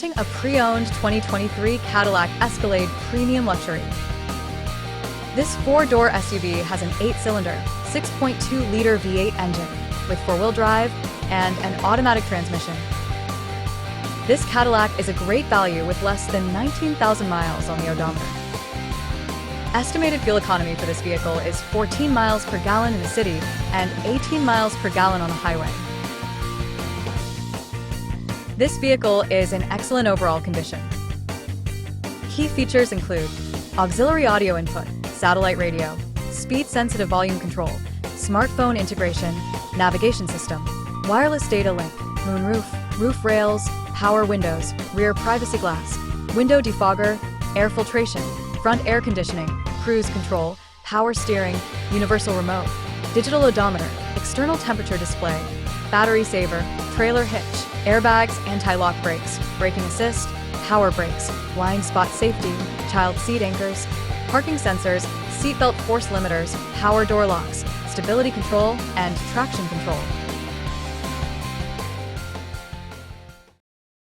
A pre-owned 2023 Cadillac Escalade Premium Luxury. This four-door SUV has an 8-cylinder, 6.2-liter V8 engine with four-wheel drive and an automatic transmission. This Cadillac is a great value with less than 19,000 miles on the odometer. Estimated fuel economy for this vehicle is 14 miles per gallon in the city and 18 miles per gallon on the highway. This vehicle is in excellent overall condition. Key features include auxiliary audio input, satellite radio, speed-sensitive volume control, smartphone integration, navigation system, wireless data link, moonroof, roof rails, power windows, rear privacy glass, window defogger, air filtration, front air conditioning, cruise control, power steering, universal remote, digital odometer, external temperature display, battery saver, trailer hitch, airbags, anti-lock brakes, braking assist, power brakes, blind spot safety, child seat anchors, parking sensors, seatbelt force limiters, power door locks, stability control, and traction control.